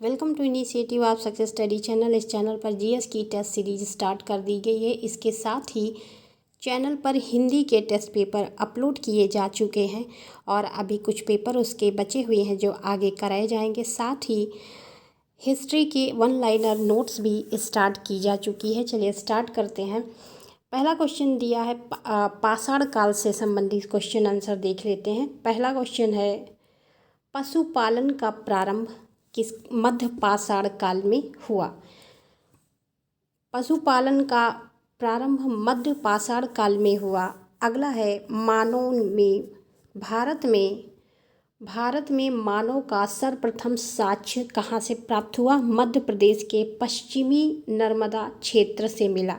Welcome to initiative of success study channel. इस channel पर GS की टेस्ट सीरीज स्टार्ट कर दी गई है। इसके साथ ही चैनल पर हिंदी के टेस्ट पेपर अपलोड किए जा चुके हैं और अभी कुछ पेपर उसके बचे हुए हैं जो आगे कराए जाएंगे। साथ ही हिस्ट्री के वन लाइनर नोट्स भी स्टार्ट की जा चुकी है। चलिए स्टार्ट करते हैं। पहला क्वेश्चन दिया है पाषाण काल से संबंधित क्वेश्चन आंसर देख लेते हैं। पहला क्वेश्चन है पशुपालन का प्रारंभ किस मध्य पाषाण काल में हुआ। पशुपालन का प्रारंभ मध्य पाषाण काल में हुआ। अगला है मानव में भारत में मानव का सर्वप्रथम साक्ष्य कहाँ से प्राप्त हुआ। मध्य प्रदेश के पश्चिमी नर्मदा क्षेत्र से मिला।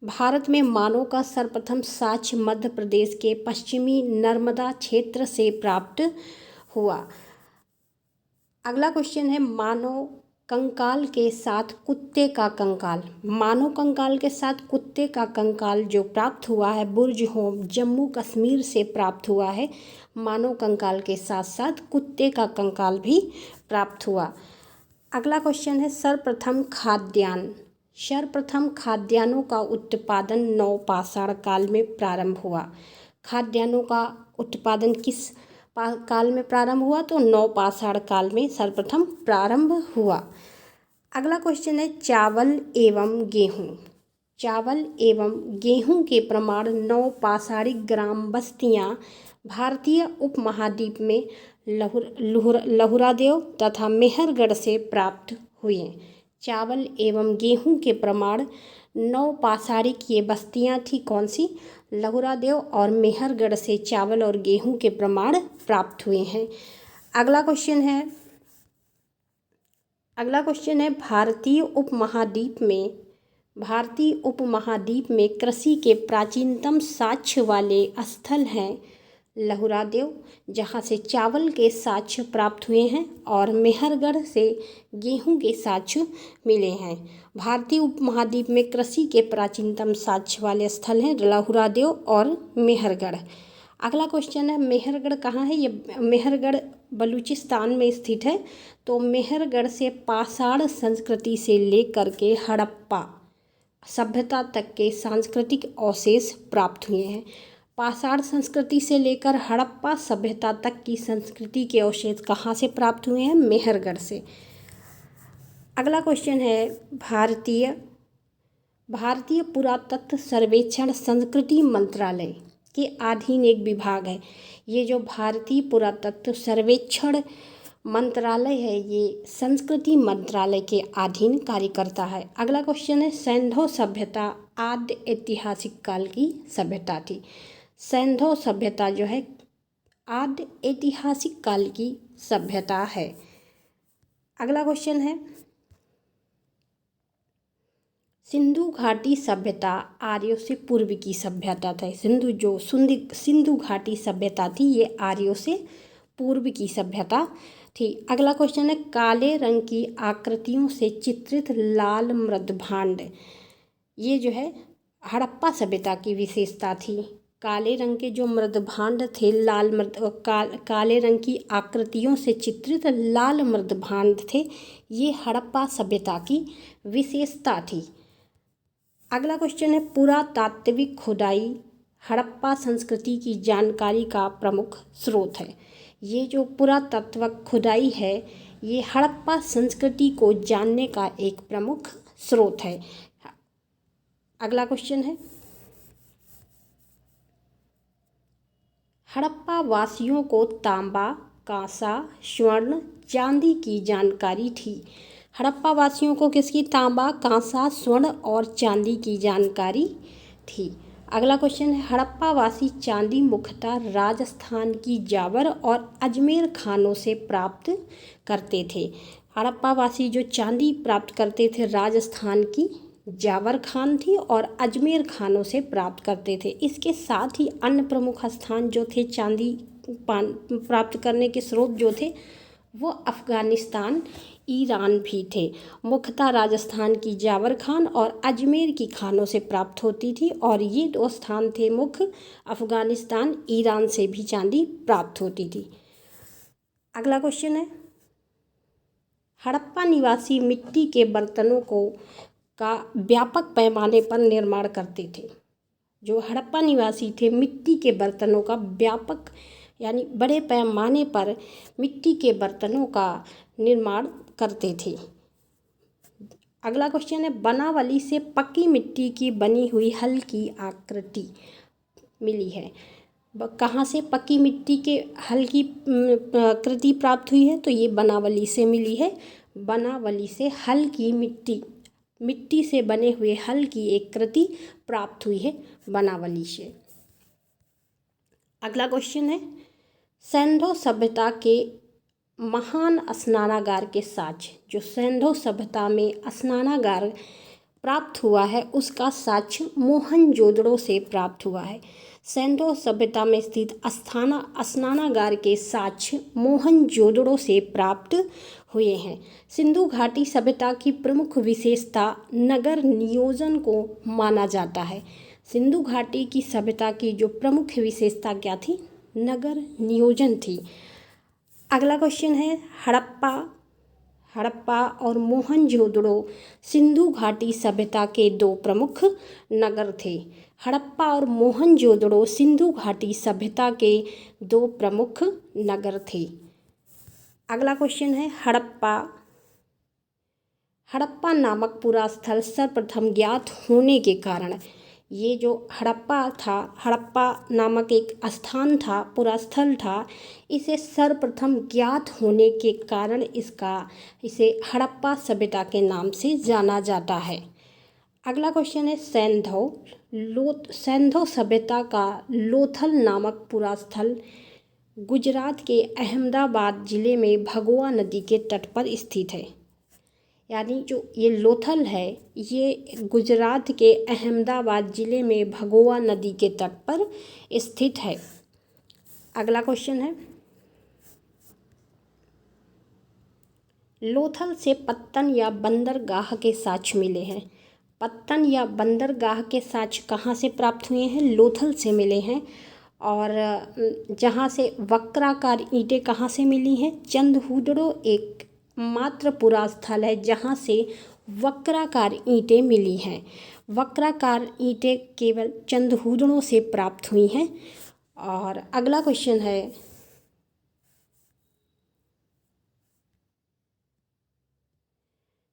भारत में मानव का सर्वप्रथम साक्ष्य मध्य प्रदेश के पश्चिमी नर्मदा क्षेत्र से प्राप्त हुआ। अगला क्वेश्चन है मानव कंकाल के साथ कुत्ते का कंकाल। मानव कंकाल के साथ कुत्ते का कंकाल जो प्राप्त हुआ है बुर्ज होम जम्मू कश्मीर से प्राप्त हुआ है। मानव कंकाल के साथ साथ कुत्ते का कंकाल भी प्राप्त हुआ। अगला क्वेश्चन है सर्वप्रथम खाद्यान्नों का उत्पादन नवपाषाण काल में प्रारंभ हुआ। खाद्यान्नों का उत्पादन किस काल में प्रारंभ हुआ, तो नवपाषाण काल में सर्वप्रथम प्रारंभ हुआ। अगला क्वेश्चन है चावल एवं गेहूं के प्रमाण नवपाषाणिक ग्राम बस्तियां भारतीय उपमहाद्वीप में लहुरादेव तथा मेहरगढ़ से प्राप्त हुए। चावल एवं गेहूं के प्रमाण नवपाषाणिक ये बस्तियां थी कौन सी, लहुरादेव और मेहरगढ़ से चावल और गेहूं के प्रमाण प्राप्त हुए हैं। अगला क्वेश्चन है भारतीय उपमहाद्वीप में कृषि के प्राचीनतम साक्ष्य वाले स्थल हैं लहुरादेव, जहाँ से चावल के साक्ष्य प्राप्त हुए हैं, और मेहरगढ़ से गेहूं के साक्ष्य मिले हैं। भारतीय उपमहाद्वीप में कृषि के प्राचीनतम साक्ष्य वाले स्थल हैं लहुरादेव और मेहरगढ़। अगला क्वेश्चन है मेहरगढ़ कहाँ है। ये मेहरगढ़ बलूचिस्तान में स्थित है। तो मेहरगढ़ से पाषाण संस्कृति से लेकर के हड़प्पा सभ्यता तक के सांस्कृतिक अवशेष प्राप्त हुए हैं। पाषाण संस्कृति से लेकर हड़प्पा सभ्यता तक की संस्कृति के अवशेष कहाँ से प्राप्त हुए हैं, मेहरगढ़ से। अगला क्वेश्चन है भारतीय पुरातत्व सर्वेक्षण संस्कृति मंत्रालय के अधीन एक विभाग है। ये जो भारतीय पुरातत्व सर्वेक्षण मंत्रालय है ये संस्कृति मंत्रालय के अधीन कार्य करता है। अगला क्वेश्चन है सिंधु सभ्यता आद्य ऐतिहासिक काल की सभ्यता थी। सिंधु सभ्यता जो है आद्य ऐतिहासिक काल की सभ्यता है। अगला क्वेश्चन है सिंधु घाटी सभ्यता आर्यों से पूर्व की सभ्यता था। सिंधु घाटी सभ्यता थी ये आर्यों से पूर्व की सभ्यता थी। अगला क्वेश्चन है काले रंग की आकृतियों से चित्रित लाल मृदभांड, ये जो है हड़प्पा सभ्यता की विशेषता थी। काले रंग के जो मृदभांड थे काले रंग की आकृतियों से चित्रित लाल मृदभांड थे, ये हड़प्पा सभ्यता की विशेषता थी। अगला क्वेश्चन है पुरातात्विक खुदाई हड़प्पा संस्कृति की जानकारी का प्रमुख स्रोत है। ये जो पुरातात्विक खुदाई है ये हड़प्पा संस्कृति को जानने का एक प्रमुख स्रोत है। अगला क्वेश्चन है हड़प्पा वासियों को तांबा, कांसा, स्वर्ण, चांदी की जानकारी थी। हड़प्पा वासियों को किसकी, तांबा, कांसा, स्वर्ण और चांदी की जानकारी थी। अगला क्वेश्चन है हड़प्पा वासी चांदी मुख्यतः राजस्थान की जावर और अजमेर खानों से प्राप्त करते थे। हड़प्पा वासी जो चांदी प्राप्त करते थे राजस्थान की जावर खान थी और अजमेर खानों से प्राप्त करते थे। इसके साथ ही अन्य प्रमुख स्थान जो थे चांदी प्राप्त करने के स्रोत जो थे वो अफ़गानिस्तान, ईरान भी थे। मुख्यतः राजस्थान की जावर खान और अजमेर की खानों से प्राप्त होती थी और ये दो स्थान थे मुख्य। अफ़गानिस्तान, ईरान से भी चांदी प्राप्त होती थी। अगला क्वेश्चन है हड़प्पा निवासी मिट्टी के बर्तनों का व्यापक पैमाने पर निर्माण करते थे। जो हड़प्पा निवासी थे मिट्टी के बर्तनों का व्यापक यानी बड़े पैमाने पर मिट्टी के बर्तनों का निर्माण करते थे। अगला क्वेश्चन है, बनावली से पक्की मिट्टी की बनी हुई हल्की आकृति मिली है। कहाँ से पक्की मिट्टी के हल्की आकृति प्राप्त हुई है? तो ये बनावली से मिली है। बनावली से हल्की मिट्टी से बने हुए हल की एक कृति प्राप्त हुई है बनावली से। अगला क्वेश्चन है, सिंधु सभ्यता के महान स्नानागार के साक्ष्य, जो सिंधु सभ्यता में स्नानागार प्राप्त हुआ है उसका साक्ष्य मोहनजोदड़ो से प्राप्त हुआ है। सिंधु सभ्यता में स्थित स्नानागार के साक्ष्य मोहनजोदड़ो से प्राप्त हुए हैं। सिंधु घाटी सभ्यता की प्रमुख विशेषता नगर नियोजन को माना जाता है। सिंधु घाटी की सभ्यता की जो प्रमुख विशेषता क्या थी? नगर नियोजन थी। अगला क्वेश्चन है, हड़प्पा और मोहनजोदड़ो सिंधु घाटी सभ्यता के दो प्रमुख नगर थे। हड़प्पा और मोहनजोदड़ो सिंधु घाटी सभ्यता के दो प्रमुख नगर थे। अगला क्वेश्चन है, हड़प्पा नामक पूरा स्थल सर्वप्रथम ज्ञात होने के कारण, ये जो हड़प्पा नामक एक स्थान था, पूरा स्थल था, इसे सर्वप्रथम ज्ञात होने के कारण इसे हड़प्पा सभ्यता के नाम से जाना जाता है। अगला क्वेश्चन है, सिंधु सभ्यता का लोथल नामक पूरा स्थल गुजरात के अहमदाबाद जिले में भगोआ नदी के तट पर स्थित है। यानी जो ये लोथल है ये गुजरात के अहमदाबाद जिले में भगोआ नदी के तट पर स्थित है। अगला क्वेश्चन है, लोथल से पत्तन या बंदरगाह के साक्ष्य मिले हैं। पत्तन या बंदरगाह के साक्ष्य कहाँ से प्राप्त हुए हैं? लोथल से मिले हैं। और जहाँ से वक्राकार ईंटें कहाँ से मिली हैं? चंदहुदड़ो एक मात्र पूरा स्थल है जहाँ से वक्राकार ईंटें मिली हैं। वक्राकार ईंटें केवल चंदहुदड़ों से प्राप्त हुई हैं। और अगला क्वेश्चन है,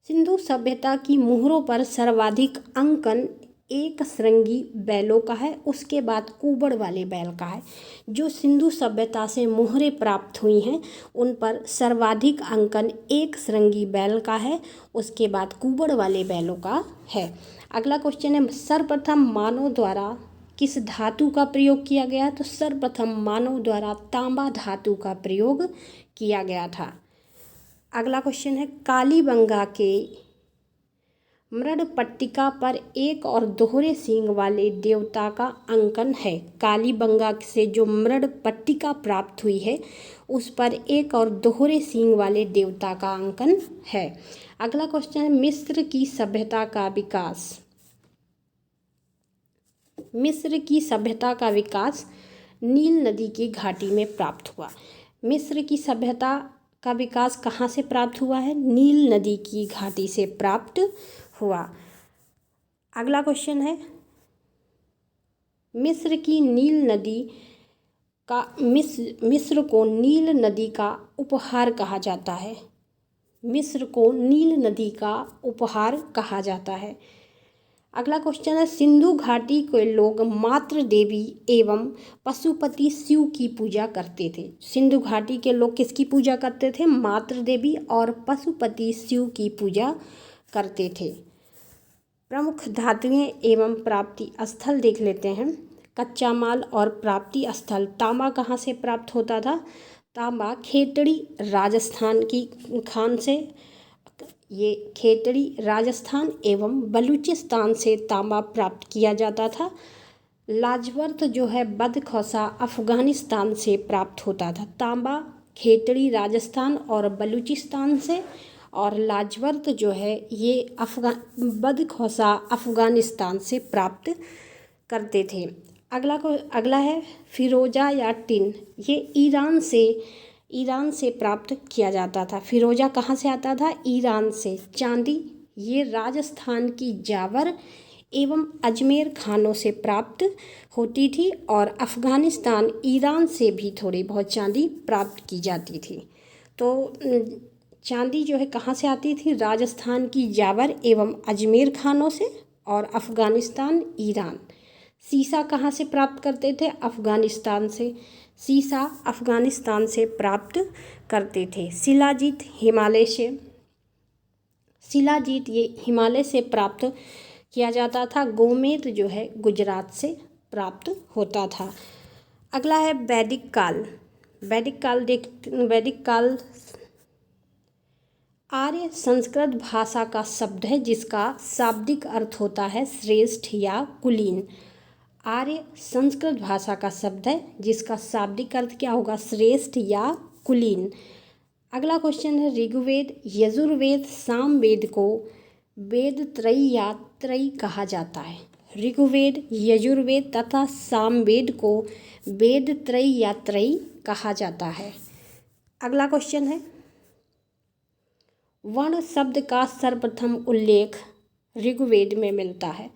सिंधु सभ्यता की मुहरों पर सर्वाधिक अंकन एक श्रृंगी बैलों का है, उसके बाद कुबड़ वाले बैल का है। जो सिंधु सभ्यता से मुहरें प्राप्त हुई हैं उन पर सर्वाधिक अंकन एक श्रृंगी बैल का है, उसके बाद कुबड़ वाले बैलों का है। अगला क्वेश्चन है, सर्वप्रथम मानव द्वारा किस धातु का प्रयोग किया गया? तो सर्वप्रथम मानव द्वारा तांबा धातु का प्रयोग किया गया था। अगला क्वेश्चन है, कालीबंगा के मृड पट्टिका पर एक और दोहरे सींग वाले देवता का अंकन है। कालीबंगा से जो मृड पट्टिका प्राप्त हुई है उस पर एक और दोहरे सींग वाले देवता का अंकन है। अगला क्वेश्चन है, मिस्र की सभ्यता का विकास। मिस्र की सभ्यता का विकास नील नदी की घाटी में प्राप्त हुआ। मिस्र की सभ्यता का विकास कहाँ से प्राप्त हुआ है? नील नदी की घाटी से प्राप्त हुआ। अगला क्वेश्चन है, मिस्र को नील नदी का उपहार कहा जाता है। मिस्र को नील नदी का उपहार कहा जाता है। अगला क्वेश्चन है, सिंधु घाटी के लोग मातृ देवी एवं पशुपति शिव की पूजा करते थे। सिंधु घाटी के लोग किसकी पूजा करते थे? मातृ देवी और पशुपति शिव की पूजा करते थे। प्रमुख धातुएं एवं प्राप्ति स्थल देख लेते हैं। कच्चा माल और प्राप्ति स्थल, तांबा कहाँ से प्राप्त होता था? तांबा खेतड़ी राजस्थान की खान से, ये खेतड़ी राजस्थान एवं बलूचिस्तान से तांबा प्राप्त किया जाता था। लाजवर्त जो है बदखौसा अफ़गानिस्तान से प्राप्त होता था। तांबा खेतड़ी राजस्थान और बलूचिस्तान से, और लाजवर्त जो है ये बदखौसा अफ़गानिस्तान से प्राप्त करते थे। अगला है फिरोजा या टिन, ये ईरान से ईरान से प्राप्त किया जाता था। फिरोजा कहाँ से आता था? ईरान से। चांदी ये राजस्थान की जावर एवं अजमेर खानों से प्राप्त होती थी और अफ़गानिस्तान ईरान से भी थोड़ी बहुत चांदी प्राप्त की जाती थी। तो चांदी जो है कहाँ से आती थी? राजस्थान की जावर एवं अजमेर खानों से और अफ़गानिस्तान ईरान। सीसा कहाँ से प्राप्त करते थे? अफ़गानिस्तान से। सीसा अफ़गानिस्तान से प्राप्त करते थे। शिलाजीत हिमालय से, शिलाजीत ये हिमालय से प्राप्त किया जाता था। गोमेद जो है गुजरात से प्राप्त होता था। अगला है वैदिक काल। वैदिक काल आर्य संस्कृत भाषा का शब्द है जिसका शाब्दिक अर्थ होता है श्रेष्ठ या कुलीन। आर्य संस्कृत भाषा का शब्द है जिसका शाब्दिक अर्थ क्या होगा? श्रेष्ठ या कुलीन। अगला क्वेश्चन है ऋग्वेद, यजुर्वेद, सामवेद को वेद त्रयी या त्रयी कहा जाता है। ऋग्वेद, यजुर्वेद तथा सामवेद को वेद त्रयी या त्रयी कहा जाता है। अगला क्वेश्चन है वर्ण शब्द का सर्वप्रथम उल्लेख ऋग्वेद में मिलता है।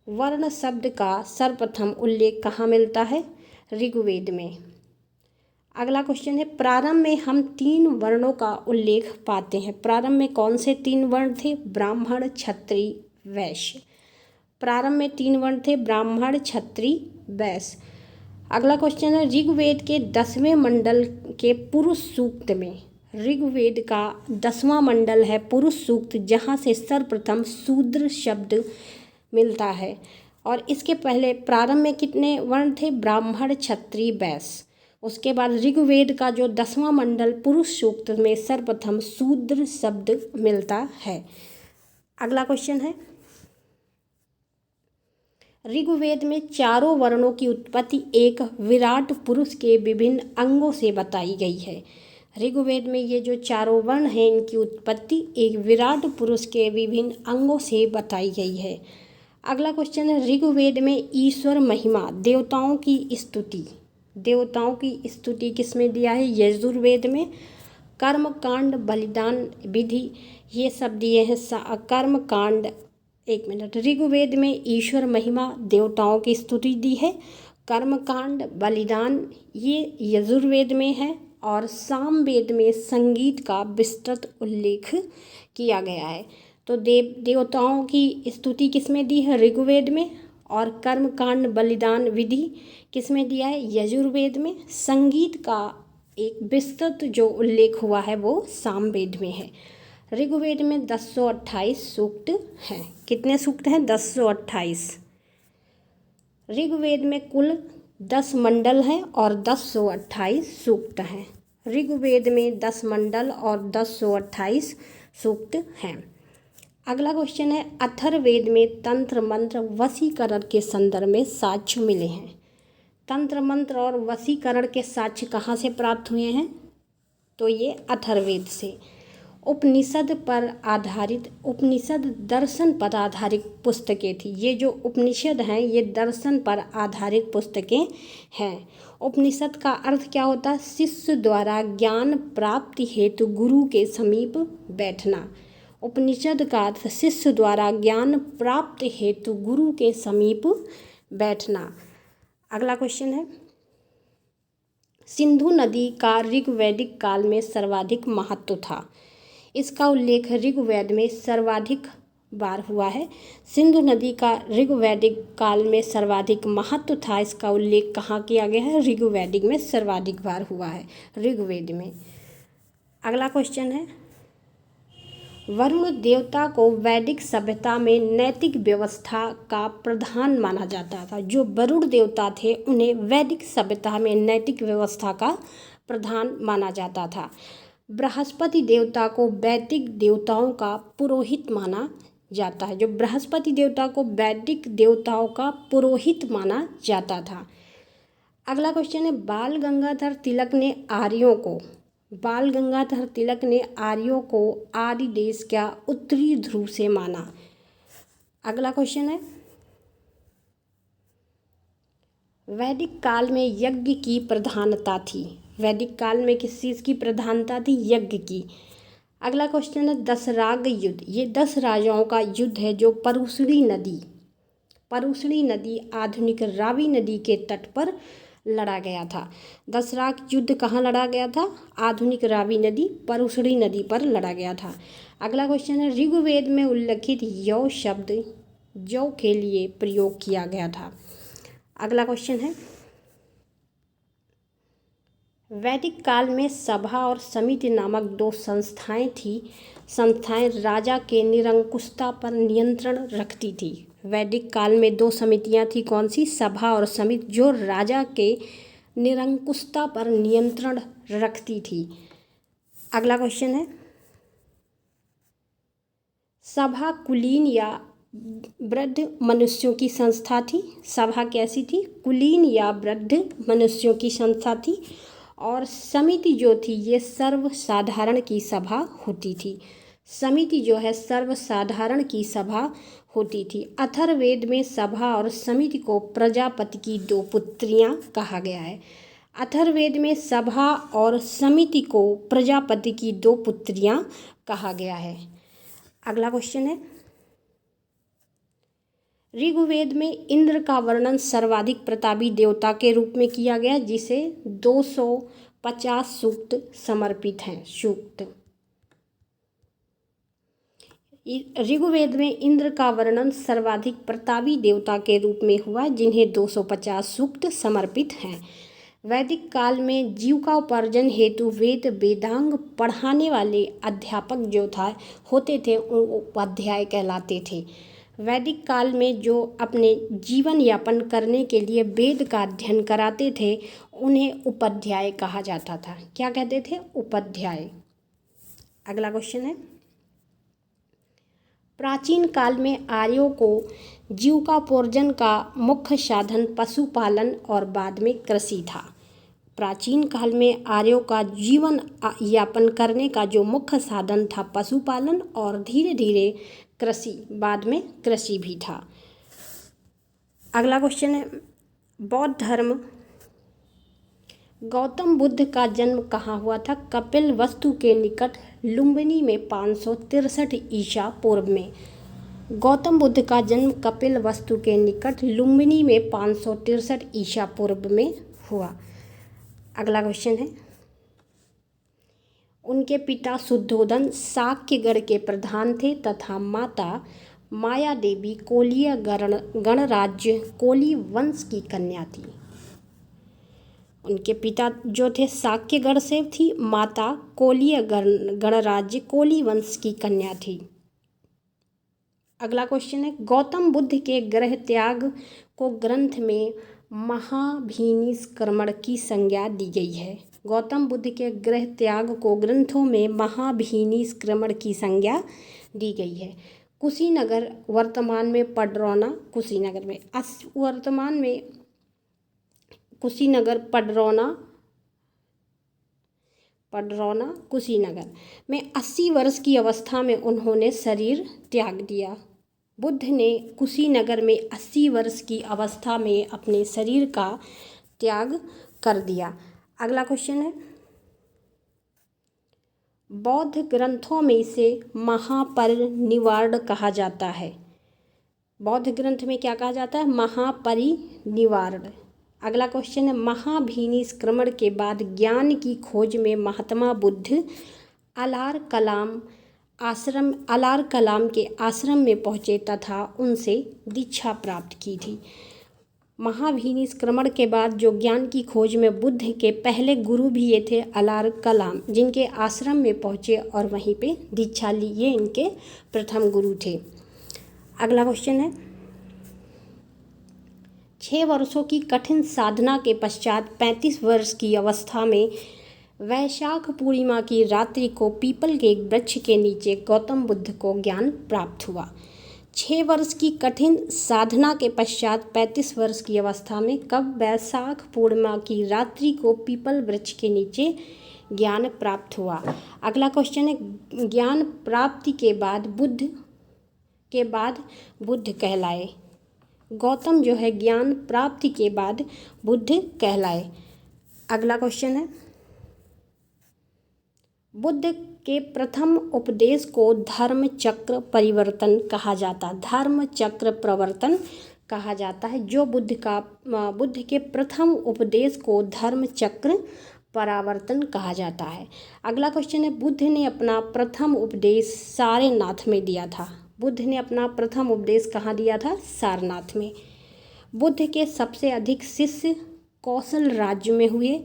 वर्ण शब्द का सर्वप्रथम उल्लेख कहाँ मिलता है? ऋग्वेद में। अगला क्वेश्चन है प्रारंभ में हम 3 वर्णों का उल्लेख पाते हैं। प्रारंभ में कौन से 3 वर्ण थे? ब्राह्मण, क्षत्रिय, वैश्य। प्रारंभ में 3 वर्ण थे, ब्राह्मण, क्षत्रिय, वैश्य। अगला क्वेश्चन है ऋग्वेद के 10वें मंडल के पुरुष सूक्त में, ऋग्वेद का 10वां मंडल है पुरुष सूक्त, जहाँ से सर्वप्रथम शूद्र शब्द मिलता है। और इसके पहले प्रारंभ में कितने वर्ण थे? ब्राह्मण, क्षत्रिय, वैश्य। उसके बाद ऋग्वेद का जो 10वां मंडल पुरुष सूक्त में सर्वप्रथम शूद्र शब्द मिलता है। अगला क्वेश्चन है ऋग्वेद में चारों वर्णों की उत्पत्ति एक विराट पुरुष के विभिन्न अंगों से बताई गई है। ऋग्वेद में ये जो चारों वर्ण हैं इनकी उत्पत्ति एक विराट पुरुष के विभिन्न अंगों से बताई गई है। अगला क्वेश्चन है ऋग्वेद में ईश्वर महिमा, देवताओं की स्तुति, देवताओं की स्तुति किसमें दिया है? यजुर्वेद में। कर्म कांड, बलिदान विधि ये सब दिए हैं। कर्म कांड, एक मिनट, ऋग्वेद में ईश्वर महिमा, देवताओं की स्तुति दी है। कर्म कांड, बलिदान ये यजुर्वेद में है और सामवेद में संगीत का विस्तृत उल्लेख किया गया है। तो देवताओं की स्तुति किसमें दी है? ऋग्वेद में। और कर्म कांड, बलिदान विधि किसमें दिया है? यजुर्वेद में। संगीत का एक विस्तृत जो उल्लेख हुआ है वो सामवेद में है। ऋग्वेद में 1028 सूक्त हैं। कितने सूक्त हैं? 1028। ऋग्वेद में कुल 10 मंडल हैं और 1028 सूक्त हैं। ऋग्वेद में 10 मंडल और 1028 सूक्त हैं। अगला क्वेश्चन है अथर्ववेद में तंत्र मंत्र वशीकरण के संदर्भ में साक्ष्य मिले हैं। तंत्र मंत्र और वशीकरण के साक्ष्य कहाँ से प्राप्त हुए हैं? तो ये अथर्ववेद से। उपनिषद पर आधारित, उपनिषद दर्शन पर आधारित पुस्तकें थी। ये जो उपनिषद हैं ये दर्शन पर आधारित पुस्तकें हैं। उपनिषद का अर्थ क्या होता है? शिष्य द्वारा ज्ञान प्राप्ति हेतु गुरु के समीप बैठना। उपनिषद का अर्थ शिष्य द्वारा ज्ञान प्राप्त हेतु गुरु के समीप बैठना। अगला क्वेश्चन है सिंधु नदी का ऋग्वैदिक काल में सर्वाधिक महत्व था। इसका उल्लेख ऋग्वेद में सर्वाधिक बार हुआ है। सिंधु नदी का ऋग्वैदिक काल में सर्वाधिक महत्व था, इसका उल्लेख कहाँ किया गया है? ऋग्वैदिक में सर्वाधिक बार हुआ है, ऋग्वेद में। अगला क्वेश्चन है वरुण देवता को वैदिक सभ्यता में नैतिक व्यवस्था का प्रधान माना जाता था। जो वरुण देवता थे उन्हें वैदिक सभ्यता में नैतिक व्यवस्था का प्रधान माना जाता था। बृहस्पति देवता को वैदिक देवताओं का पुरोहित माना जाता है। जो बृहस्पति देवता को वैदिक देवताओं का पुरोहित माना जाता था। अगला क्वेश्चन है बाल गंगाधर तिलक ने आर्यों को आर्य देश का उत्तरी ध्रुव से माना। अगला क्वेश्चन है वैदिक काल में यज्ञ की प्रधानता थी। वैदिक काल में किस चीज़ की प्रधानता थी? यज्ञ की। अगला क्वेश्चन है दसराग युद्ध। ये 10 राजाओं का युद्ध है जो परुशनी नदी आधुनिक रावी नदी के तट पर लड़ा गया था। दसराग युद्ध कहाँ लड़ा गया था? आधुनिक रावी नदी परुशनी नदी पर लड़ा गया था। अगला क्वेश्चन है ऋग्वेद में उल्लिखित यौ शब्द जौ के लिए प्रयोग किया गया था। अगला क्वेश्चन है वैदिक काल में सभा और समिति नामक 2 संस्थाएं थी। संस्थाएं राजा के निरंकुशता पर नियंत्रण रखती थी। वैदिक काल में 2 समितियां थी, कौन सी? सभा और समिति, जो राजा के निरंकुशता पर नियंत्रण रखती थी। अगला क्वेश्चन है सभा कुलीन या वृद्ध मनुष्यों की संस्था थी। सभा कैसी थी? कुलीन या वृद्ध मनुष्यों की संस्था थी। और समिति जो थी ये सर्वसाधारण की सभा होती थी। समिति जो है सर्वसाधारण की सभा होती थी। अथर्ववेद में सभा और समिति को प्रजापति की 2 पुत्रियां कहा गया है। अथर्ववेद में सभा और समिति को प्रजापति की 2 पुत्रियां कहा गया है। अगला क्वेश्चन है ऋग्वेद में इंद्र का वर्णन सर्वाधिक प्रतापी देवता के रूप में किया गया, जिसे 250 सूक्त समर्पित हैं। सूक्त ऋग्वेद में इंद्र का वर्णन सर्वाधिक प्रतापी देवता के रूप में हुआ, जिन्हें 250 सूक्त समर्पित हैं। वैदिक काल में जीविकोपार्जन हेतु वेदांग पढ़ाने वाले अध्यापक जो होते थे वो उपाध्याय कहलाते थे। वैदिक काल में जो अपने जीवन यापन करने के लिए वेद का अध्ययन कराते थे उन्हें उपाध्याय कहा जाता था। क्या कहते थे? उपाध्याय। अगला क्वेश्चन है प्राचीन काल में आर्यों को जीविकोपार्जन का मुख्य साधन पशुपालन और बाद में कृषि था। प्राचीन काल में आर्यों का जीवन यापन करने का जो मुख्य साधन था पशुपालन और धीरे धीरे कृषि, बाद में कृषि भी था। अगला क्वेश्चन है बौद्ध धर्म। गौतम बुद्ध का जन्म कहाँ हुआ था? कपिलवस्तु के निकट लुम्बिनी में 563 ईसा पूर्व में। गौतम बुद्ध का जन्म कपिलवस्तु के निकट लुम्बिनी में 563 ईसा पूर्व में हुआ। अगला क्वेश्चन है उनके पिता शुद्धोधन शाक्यगढ़ के प्रधान थे तथा माता माया देवी कोलीय गणराज्य कोली वंश की कन्या थी। उनके पिता जो थे शाक्यगढ़ से थी, माता कोलीय गणराज्य कोली वंश की कन्या थी। अगला क्वेश्चन है गौतम बुद्ध के गृह त्याग को ग्रंथ में महाभिनिष्क्रमण की संज्ञा दी गई है। गौतम बुद्ध के गृह त्याग को ग्रंथों में महाभिनिष्क्रमण की संज्ञा दी गई है। कुशीनगर वर्तमान में पडरौना कुशीनगर में वर्तमान में कुशीनगर पडरौना कुशीनगर में 80 वर्ष की अवस्था में उन्होंने शरीर त्याग दिया। बुद्ध ने कुशीनगर में 80 वर्ष की अवस्था में अपने शरीर का त्याग कर दिया। अगला क्वेश्चन है बौद्ध ग्रंथों में इसे महापरिनिर्वाण कहा जाता है। बौद्ध ग्रंथ में क्या कहा जाता है? महापरिनिर्वाण। अगला क्वेश्चन है महाभिनिष्क्रमण के बाद ज्ञान की खोज में महात्मा बुद्ध अलार कलाम के आश्रम में पहुँचे तथा उनसे दीक्षा प्राप्त की थी। महाभिनिष्क्रमण के बाद जो ज्ञान की खोज में बुद्ध के पहले गुरु भी ये थे अलार कलाम, जिनके आश्रम में पहुँचे और वहीं पे दीक्षा ली। ये इनके प्रथम गुरु थे। अगला क्वेश्चन है 6 वर्षों की कठिन साधना के पश्चात 35 वर्ष की अवस्था में वैशाख पूर्णिमा की रात्रि को पीपल के एक वृक्ष के नीचे गौतम बुद्ध को ज्ञान प्राप्त हुआ। 6 वर्ष की कठिन साधना के पश्चात 35 वर्ष की अवस्था में कब वैशाख पूर्णिमा की रात्रि को पीपल वृक्ष के नीचे ज्ञान प्राप्त हुआ। अगला क्वेश्चन है ज्ञान प्राप्ति के बाद बुद्ध कहलाए। गौतम जो है ज्ञान प्राप्ति के बाद बुद्ध कहलाए। अगला क्वेश्चन है बुद्ध के प्रथम उपदेश को धर्म चक्र परिवर्तन कहा जाता, धर्म चक्र प्रवर्तन कहा जाता है। जो बुद्ध के प्रथम उपदेश को धर्म चक्र परावर्तन कहा जाता है। अगला क्वेश्चन है, बुद्ध ने अपना प्रथम उपदेश सारनाथ में दिया था। बुद्ध ने अपना प्रथम उपदेश कहाँ दिया था? सारनाथ में। बुद्ध के सबसे अधिक शिष्य कौशल राज्य में हुए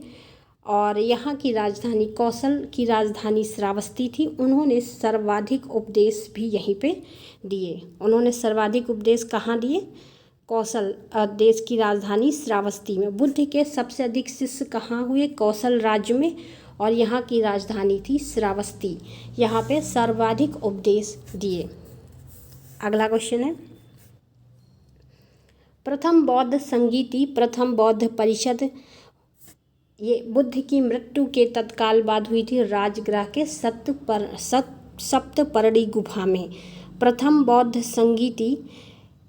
और यहाँ की राजधानी, कौशल की राजधानी श्रावस्ती थी। उन्होंने सर्वाधिक उपदेश भी यहीं पे दिए। उन्होंने सर्वाधिक उपदेश कहाँ दिए? कौशल देश की राजधानी श्रावस्ती में। बुद्ध के सबसे अधिक शिष्य कहाँ हुए? कौशल राज्य में, और यहाँ की राजधानी थी श्रावस्ती। यहाँ पे सर्वाधिक उपदेश दिए। अगला क्वेश्चन है, प्रथम बौद्ध संगीति, प्रथम बौद्ध परिषद ये बुद्ध की मृत्यु के तत्काल बाद हुई थी राजगृह के सप्तपर्णी गुफा में। प्रथम बौद्ध संगीति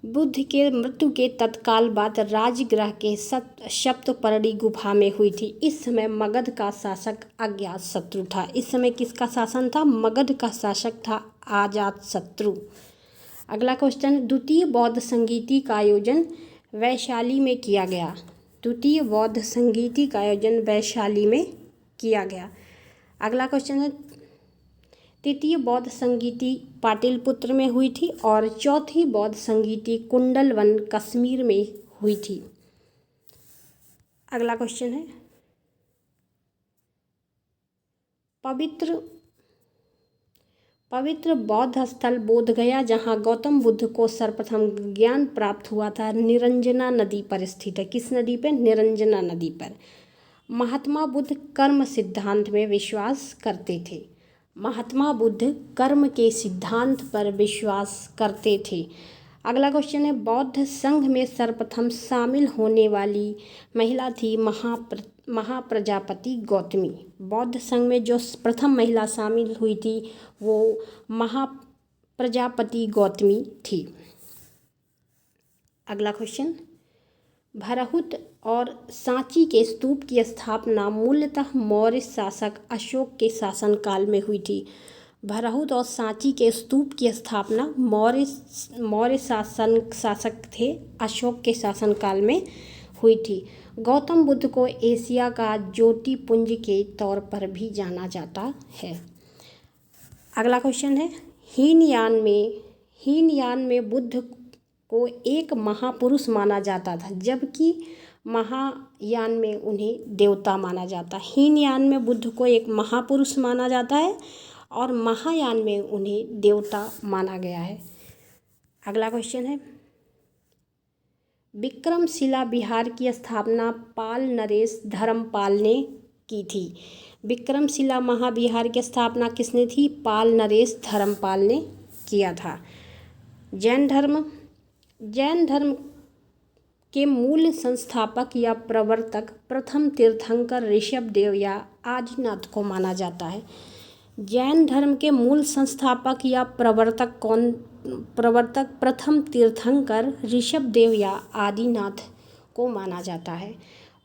बुद्ध के मृत्यु के तत्काल बाद राजगृह के सप्तपर्णी गुफा में हुई थी। इस समय मगध का शासक अजातशत्रु था। इस समय किसका शासन था? मगध का शासक था अजातशत्रु। अगला क्वेश्चन, द्वितीय बौद्ध संगीति का आयोजन वैशाली में किया गया। द्वितीय बौद्ध संगीति का आयोजन वैशाली में किया गया। अगला क्वेश्चन है, तृतीय बौद्ध संगीति पाटलिपुत्र में हुई थी और चौथी बौद्ध संगीति कुंडलवन कश्मीर में हुई थी। अगला क्वेश्चन है, पवित्र बौद्ध स्थल बोधगया जहाँ गौतम बुद्ध को सर्वप्रथम ज्ञान प्राप्त हुआ था, निरंजना नदी पर स्थित है। किस नदी पर? निरंजना नदी पर। महात्मा बुद्ध कर्म सिद्धांत में विश्वास करते थे। महात्मा बुद्ध कर्म के सिद्धांत पर विश्वास करते थे। अगला क्वेश्चन है, बौद्ध संघ में सर्वप्रथम शामिल होने वाली महिला थी महाप्रजापति गौतमी। बौद्ध संघ में जो प्रथम महिला शामिल हुई थी वो महाप्रजापति गौतमी थी। अगला क्वेश्चन, भरहुत और सांची के स्तूप की स्थापना मूलतः मौर्य शासक अशोक के शासनकाल में हुई थी। भरहुत और सांची के स्तूप की स्थापना मौर्य शासक थे अशोक के शासनकाल में हुई थी। गौतम बुद्ध को एशिया का ज्योतिपुंज के तौर पर भी जाना जाता है। अगला क्वेश्चन है, हीनयान में बुद्ध को एक महापुरुष माना जाता था जबकि महायान में उन्हें देवता माना जाता है। हीनयान में बुद्ध को एक महापुरुष माना जाता है और महायान में उन्हें देवता माना गया है। अगला क्वेश्चन है, विक्रमशिला विहार की स्थापना पाल नरेश धर्मपाल ने की थी। विक्रमशिला महाविहार की स्थापना किसने की? पाल नरेश धर्मपाल ने किया था। जैन धर्म के मूल संस्थापक या प्रवर्तक प्रथम तीर्थंकर ऋषभदेव या आदिनाथ को माना जाता है। जैन धर्म के मूल संस्थापक या प्रवर्तक प्रथम तीर्थंकर ऋषभदेव या आदिनाथ को माना जाता है।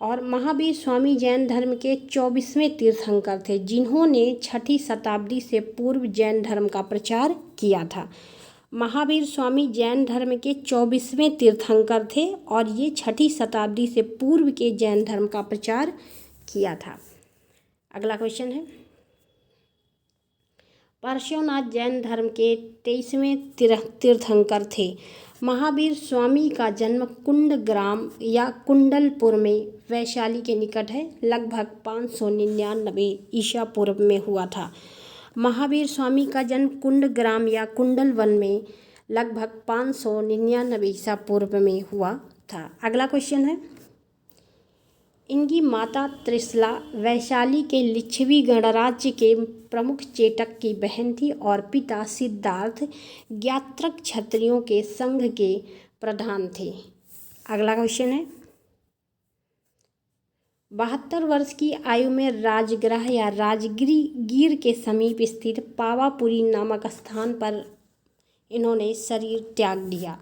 और महावीर स्वामी जैन धर्म के 24वें तीर्थंकर थे जिन्होंने 6ठी शताब्दी से पूर्व जैन धर्म का प्रचार किया था। महावीर स्वामी जैन धर्म के 24वें तीर्थंकर थे और ये 6ठी शताब्दी से पूर्व के जैन धर्म का प्रचार किया था। अगला क्वेश्चन है, पार्श्वनाथ जैन धर्म के 23वें तीर्थंकर थे। महावीर स्वामी का जन्म कुंडग्राम या कुंडलपुर में वैशाली के निकट है लगभग 599 ईसा पूर्व में हुआ था। महावीर स्वामी का जन्म कुंडग्राम या कुंडलवन में लगभग 599 ईसा पूर्व में हुआ था। अगला क्वेश्चन है, इनकी माता त्रिशला वैशाली के लिच्छवी गणराज्य के प्रमुख चेटक की बहन थी और पिता सिद्धार्थ ज्ञात्रक क्षत्रियों के संघ के प्रधान थे। अगला क्वेश्चन है, 72 वर्ष की आयु में राजगृह या राजगीर के समीप स्थित पावापुरी नामक स्थान पर इन्होंने शरीर त्याग दिया।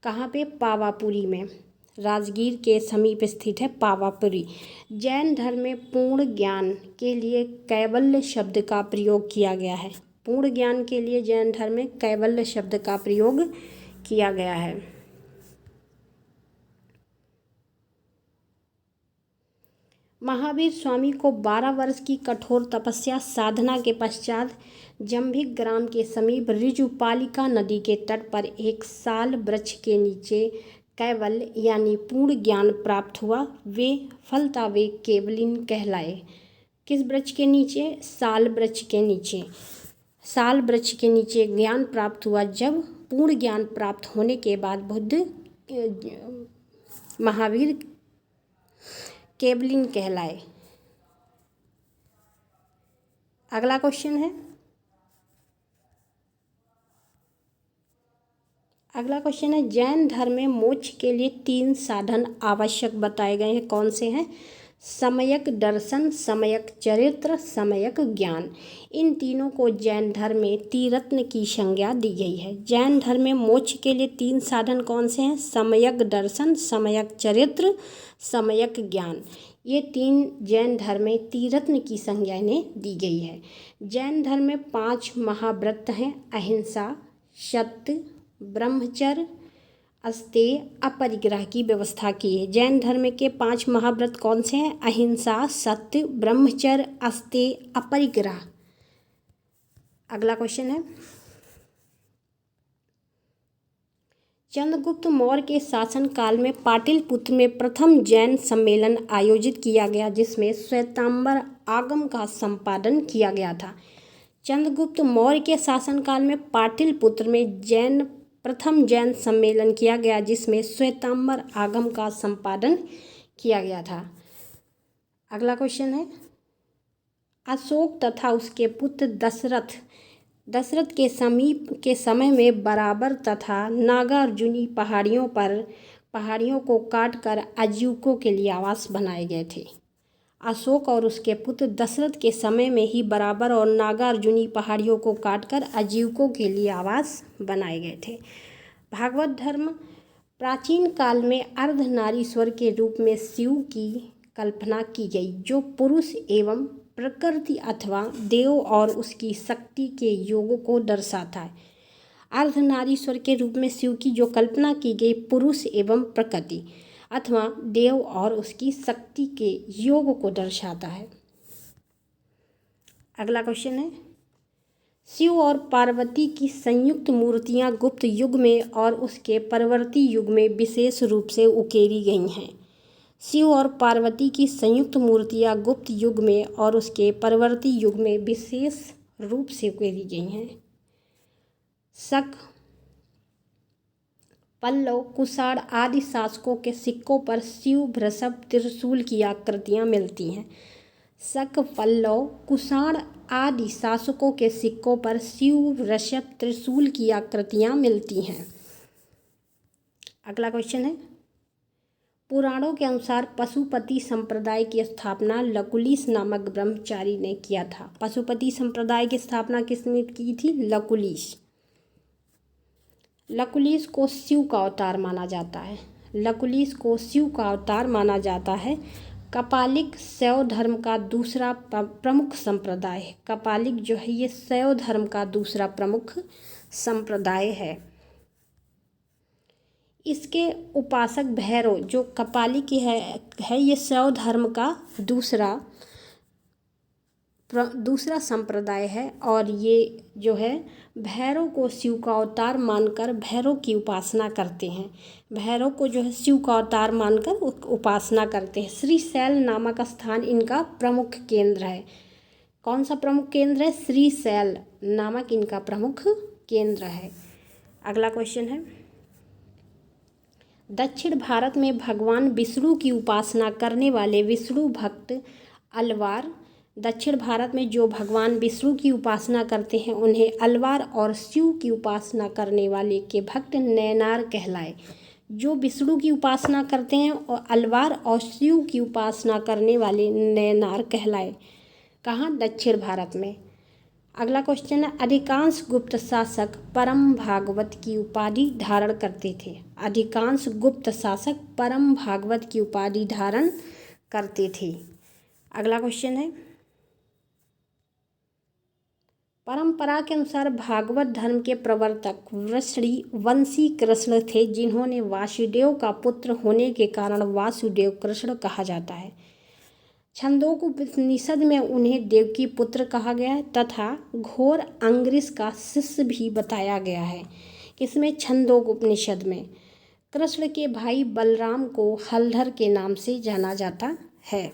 कहाँ पे? पावापुरी में। राजगीर के समीप स्थित है पावापुरी। जैन धर्म में पूर्ण ज्ञान के लिए कैवल्य शब्द का प्रयोग किया गया है। पूर्ण ज्ञान के लिए जैन धर्म में कैवल्य शब्द का प्रयोग किया गया है। महावीर स्वामी को 12 वर्ष की कठोर तपस्या साधना के पश्चात जंभिक ग्राम के समीप ऋजुपालिका नदी के तट पर एक साल वृक्ष के नीचे कैवल्य यानी पूर्ण ज्ञान प्राप्त हुआ। वे फलता वे केवलिन कहलाए। किस वृक्ष के नीचे? साल वृक्ष के नीचे। साल वृक्ष के नीचे ज्ञान प्राप्त हुआ। जब पूर्ण ज्ञान प्राप्त होने के बाद बुद्ध महावीर केवलिन कहलाए। अगला क्वेश्चन है, जैन धर्म में मोक्ष के लिए 3 साधन आवश्यक बताए गए हैं। कौन से हैं? सम्यक दर्शन, सम्यक चरित्र, सम्यक ज्ञान। इन तीनों को जैन धर्म में त्रिरत्न की संज्ञा दी गई है। जैन धर्म में मोक्ष के लिए 3 साधन कौन से हैं? सम्यक दर्शन, सम्यक चरित्र, सम्यक ज्ञान। ये 3 जैन धर्म में त्रिरत्न की संज्ञा इन्हें दी गई है। जैन धर्म में 5 महाव्रत हैं। अहिंसा, सत्य, ब्रह्मचर्य, अस्तेय, अपरिग्रह की व्यवस्था की है। जैन धर्म के 5 महाव्रत कौन से हैं? अहिंसा, सत्य, ब्रह्मचर्य, अस्तेय, अपरिग्रह। अगला क्वेश्चन है, चंद्रगुप्त मौर्य के शासन काल में पाटलिपुत्र में प्रथम जैन सम्मेलन आयोजित किया गया, जिसमें श्वेतांबर आगम का संपादन किया गया था। चंद्रगुप्त मौर्य के शासनकाल में पाटलिपुत्र में प्रथम जैन सम्मेलन किया गया, जिसमें श्वेतांबर आगम का संपादन किया गया था। अगला क्वेश्चन है, अशोक तथा उसके पुत्र दशरथ के समय में बराबर तथा नागार्जुनी पहाड़ियों को काटकर आजीविकों के लिए आवास बनाए गए थे। अशोक और उसके पुत्र दशरथ के समय में ही बराबर और नागार्जुनी पहाड़ियों को काटकर आजीविकों के लिए आवास बनाए गए थे। भागवत धर्म प्राचीन काल में अर्धनारीश्वर के रूप में शिव की कल्पना की गई, जो पुरुष एवं प्रकृति अथवा देव और उसकी शक्ति के योग को दर्शाता है। अर्धनारीश्वर के रूप में शिव की जो कल्पना की गई पुरुष एवं प्रकृति अथवा देव और उसकी शक्ति के योग को दर्शाता है। अगला क्वेश्चन है, शिव और पार्वती की संयुक्त मूर्तियां गुप्त युग में और उसके परवर्ती युग में विशेष रूप से उकेरी गई हैं। शिव और पार्वती की संयुक्त मूर्तियां गुप्त युग में और उसके परवर्ती युग में विशेष रूप से उकेरी गई हैं। शक, पल्लव, कुषाण आदि शासकों के सिक्कों पर शिव, वृषभ, त्रिशूल की आकृतियां मिलती हैं। शक, पल्लव, कुषाण आदि शासकों के सिक्कों पर शिव, वृषभ, त्रिशूल की आकृतियां मिलती हैं। अगला क्वेश्चन है, पुराणों के अनुसार पशुपति संप्रदाय की स्थापना लकुलिश नामक ब्रह्मचारी ने किया था। पशुपति संप्रदाय की स्थापना किसने की थी? लकुलिश। लकुलिश को शिव का अवतार माना जाता है। लकुलिश को शिव का अवतार माना जाता है। कपालिक शैव धर्म का दूसरा प्रमुख संप्रदाय है। कपालिक जो है ये शैव धर्म का दूसरा प्रमुख संप्रदाय है। इसके उपासक भैरव जो कपालिक है ये शैव धर्म का दूसरा संप्रदाय है और ये जो है भैरव को शिव का अवतार मानकर भैरव की उपासना करते हैं। भैरव को जो है शिव का अवतार मानकर उपासना करते हैं। श्रीशैल नामक स्थान इनका प्रमुख केंद्र है। कौन सा प्रमुख केंद्र है? श्रीशैल नामक इनका प्रमुख केंद्र है। अगला क्वेश्चन है, दक्षिण भारत में भगवान विष्णु की उपासना करने वाले विष्णु भक्त अलवार, दक्षिण भारत में जो भगवान विष्णु की उपासना करते हैं उन्हें अलवार और शिव की उपासना करने वाले के भक्त नैनार कहलाए। जो विष्णु की उपासना करते हैं और अलवार और शिव की उपासना करने वाले नैनार कहलाए। कहाँ? दक्षिण भारत में। अगला क्वेश्चन है, अधिकांश गुप्त शासक परम भागवत की उपाधि धारण करते थे। अधिकांश गुप्त शासक परम भागवत की उपाधि धारण करते थे। अगला क्वेश्चन है, परंपरा के अनुसार भागवत धर्म के प्रवर्तक वंशी कृष्ण थे, जिन्होंने वासुदेव का पुत्र होने के कारण वासुदेव कृष्ण कहा जाता है। छंदोपनिषद में उन्हें देवकी पुत्र कहा गया है तथा घोर अंगरीष का शिष्य भी बताया गया है। किसमें? छंदोपनिषद में। कृष्ण के भाई बलराम को हलधर के नाम से जाना जाता है।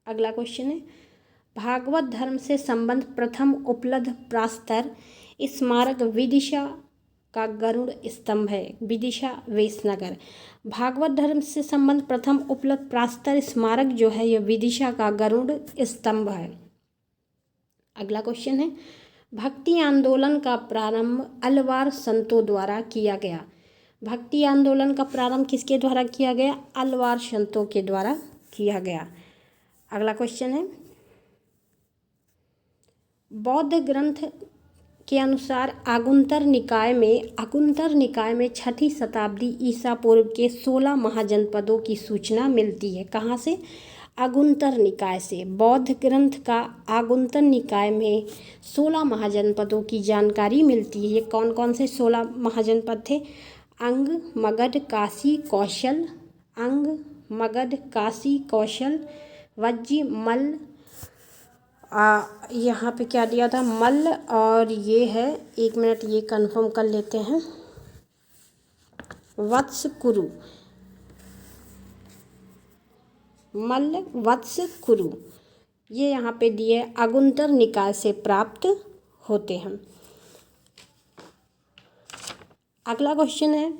अगला क्वेश्चन है, भागवत धर्म से संबंध प्रथम उपलब्ध प्रास्तर स्मारक विदिशा का गरुड़ स्तंभ है। विदिशा वेशनगर। भागवत धर्म से संबंध प्रथम उपलब्ध प्रास्तर स्मारक जो है यह विदिशा का गरुड़ स्तंभ है। अगला क्वेश्चन है, भक्ति आंदोलन का प्रारंभ अलवार संतों द्वारा किया गया। भक्ति आंदोलन का प्रारंभ किसके द्वारा किया गया? अलवार संतों के द्वारा किया गया। अगला क्वेश्चन है, बौद्ध ग्रंथ के अनुसार आगुंतर निकाय में 6ठी शताब्दी ईसा पूर्व के 16 महाजनपदों की सूचना मिलती है। कहाँ से? आगुंतर निकाय से। बौद्ध ग्रंथ का आगुंतर निकाय में 16 महाजनपदों की जानकारी मिलती है। ये कौन कौन से 16 महाजनपद थे? अंग, मगध, काशी, कौशल। अंग, मगध, काशी, कौशल, वज्जी, मल्ल। यहाँ पे क्या दिया था? मल्ल। और ये है, एक मिनट ये कंफर्म कर लेते हैं, वत्स, कुरु। मल्ल, वत्स, कुरु, ये यहाँ पे दिए आगुंतर निकाय से प्राप्त होते हैं। अगला क्वेश्चन है,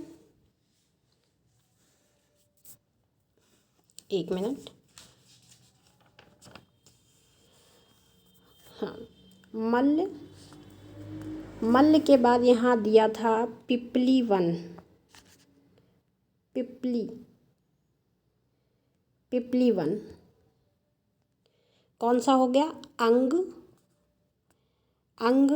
एक मिनट, हाँ, मल्ल के बाद यहाँ दिया था पिपली वन। पिपली वन कौन सा हो गया? अंग,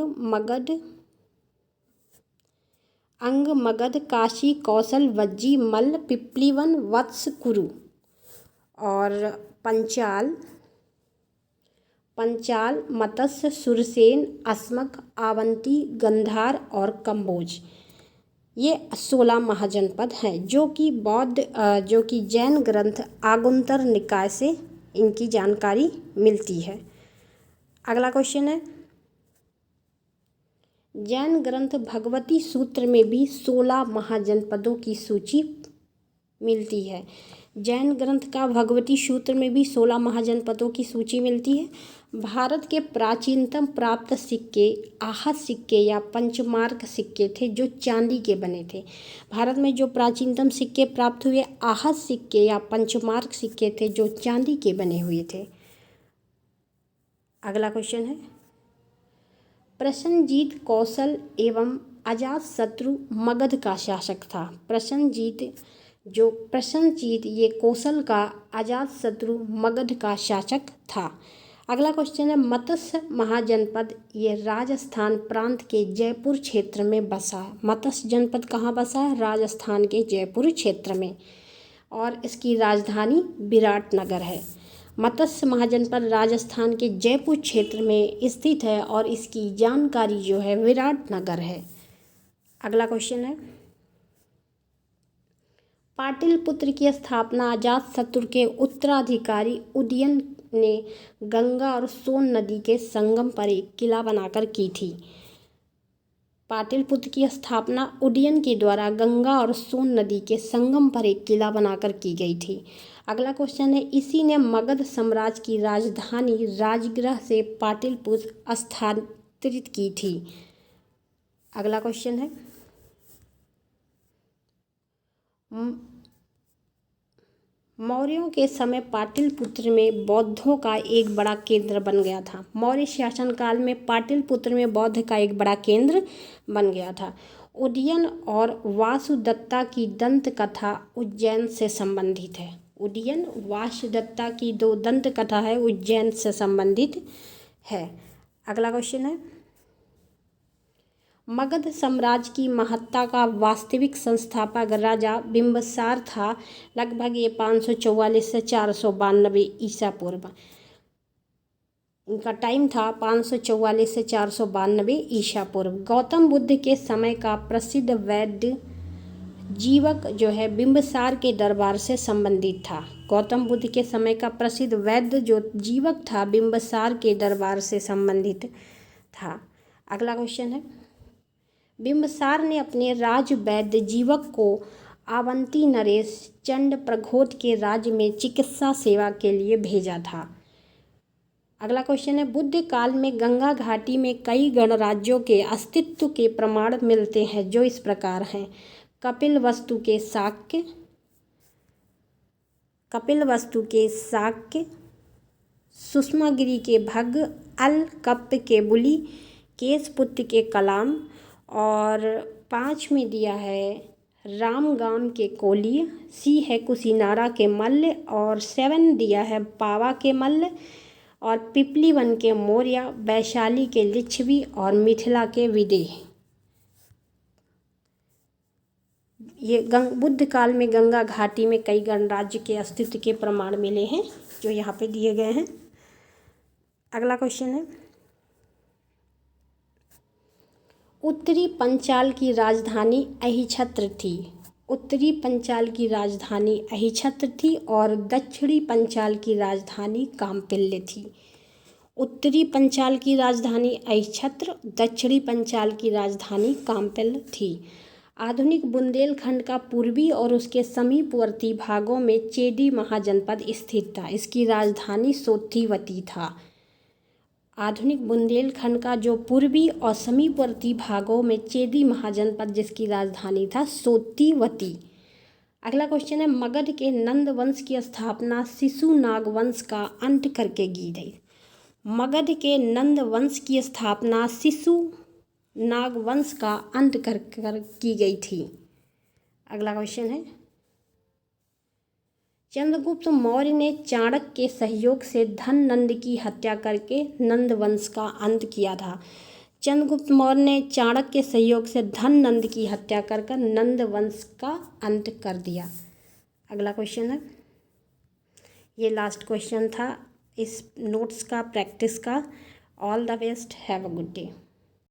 मगध, काशी, कौशल, वज्जी, मल्ल, पिपली वन, वत्स, कुरु। और पंचाल, मत्स्य, सुरसेन, अस्मक, आवंती, गंधार और कंबोज, ये 16 महाजनपद हैं जो कि जैन ग्रंथ आगुंतर निकाय से इनकी जानकारी मिलती है। अगला क्वेश्चन है, जैन ग्रंथ भगवती सूत्र में भी 16 महाजनपदों की सूची मिलती है। जैन ग्रंथ का भगवती सूत्र में भी 16 महाजनपदों की सूची मिलती है। भारत के प्राचीनतम प्राप्त सिक्के आहत सिक्के या पंचमार्क सिक्के थे जो चांदी के बने थे। भारत में जो प्राचीनतम सिक्के प्राप्त हुए आहत सिक्के या पंचमार्क सिक्के थे जो चांदी के बने हुए थे। अगला क्वेश्चन है, प्रसन्नजीत कौशल एवं अजातशत्रु मगध का शासक था। प्रसन्नजीत ये कौशल का, अजातशत्रु मगध का शासक था। अगला क्वेश्चन है, मत्स्य महाजनपद ये राजस्थान प्रांत के जयपुर क्षेत्र में बसा है। मत्स्य जनपद कहाँ बसा है? राजस्थान के जयपुर क्षेत्र में, और इसकी राजधानी विराटनगर है। मत्स्य महाजनपद राजस्थान के जयपुर क्षेत्र में स्थित है और इसकी जानकारी जो है विराटनगर है। अगला क्वेश्चन है, पाटलिपुत्र की स्थापना अजातशत्रु के उत्तराधिकारी उदयन ने गंगा और सोन नदी के संगम पर एक किला बनाकर की थी। पाटलिपुत्र की स्थापना उदयन के द्वारा गंगा और सोन नदी के संगम पर एक किला बनाकर की गई थी। अगला क्वेश्चन है, इसी ने मगध साम्राज्य की राजधानी राजगृह से पाटलिपुत्र स्थानांतरित की थी। अगला क्वेश्चन है, मौर्यों के समय पाटलिपुत्र में बौद्धों का एक बड़ा केंद्र बन गया था। मौर्य शासनकाल में पाटलिपुत्र में बौद्ध का एक बड़ा केंद्र बन गया था। उदयन और वासुदत्ता की दंत कथा उज्जैन से संबंधित है। उदयन। वासुदत्ता की दो दंत कथा है, उज्जैन से संबंधित है। अगला क्वेश्चन है, मगध साम्राज्य की महत्ता का वास्तविक संस्थापक राजा बिंबिसार था। लगभग ये 544 से 492 ईसा पूर्व। इनका टाइम था 544 से 492 ईसा पूर्व। गौतम बुद्ध के समय का प्रसिद्ध वैद्य जीवक जो है बिंबिसार के दरबार से संबंधित था। गौतम बुद्ध के समय का प्रसिद्ध वैद्य जो जीवक था बिंबिसार के दरबार से संबंधित था। अगला क्वेश्चन है, बिंबिसार ने अपने राज वैद्य जीवक को अवंती नरेश चंड प्रघोत के राज्य में चिकित्सा सेवा के लिए भेजा था। अगला क्वेश्चन है, बुद्ध काल में गंगा घाटी में कई गणराज्यों के अस्तित्व के प्रमाण मिलते हैं जो इस प्रकार हैं। कपिलवस्तु के शाक्य, सुषमागिरी के भग्ग, अलकप्प के बुली, केशपुत्र के कलाम, और 5 में दिया है रामगाम के कोलीय, सी है कुशीनारा के मल्ल, और 7 दिया है पावा के मल्ल, और पिपलीवन के मौर्य, वैशाली के लिच्छवी, और मिथिला के विदेह। ये बुद्ध काल में गंगा घाटी में कई गणराज्य के अस्तित्व के प्रमाण मिले हैं जो यहाँ पे दिए गए हैं। अगला क्वेश्चन है, उत्तरी पंचाल की राजधानी अहिछत्र थी। उत्तरी पंचाल की राजधानी अहिछत्र थी और दक्षिणी पंचाल की राजधानी कामपिल्य थी। उत्तरी पंचाल की राजधानी अहिछत्र, दक्षिणी पंचाल की राजधानी कामपिल्य थी। आधुनिक बुंदेलखंड का पूर्वी और उसके समीपवर्ती भागों में चेदी महाजनपद स्थित था। इसकी राजधानी सोथिवती था। आधुनिक बुंदेलखंड का जो पूर्वी और समीपवर्ती भागों में चेदी महाजनपद जिसकी राजधानी था सोथिवती। अगला क्वेश्चन है, मगध के नंद वंश की स्थापना शिशुनाग वंश का अंत करके की गई। मगध के नंद वंश की स्थापना शिशुनाग वंश का अंत कर की गई थी। अगला क्वेश्चन है, चंद्रगुप्त मौर्य ने चाणक्य के सहयोग से धननंद की हत्या करके नंद वंश का अंत किया था। चंद्रगुप्त मौर्य ने चाणक्य के सहयोग से धननंद की हत्या कर नंद वंश का अंत कर दिया। अगला क्वेश्चन है, ये लास्ट क्वेश्चन था इस नोट्स का, प्रैक्टिस का। All the best, have a good day.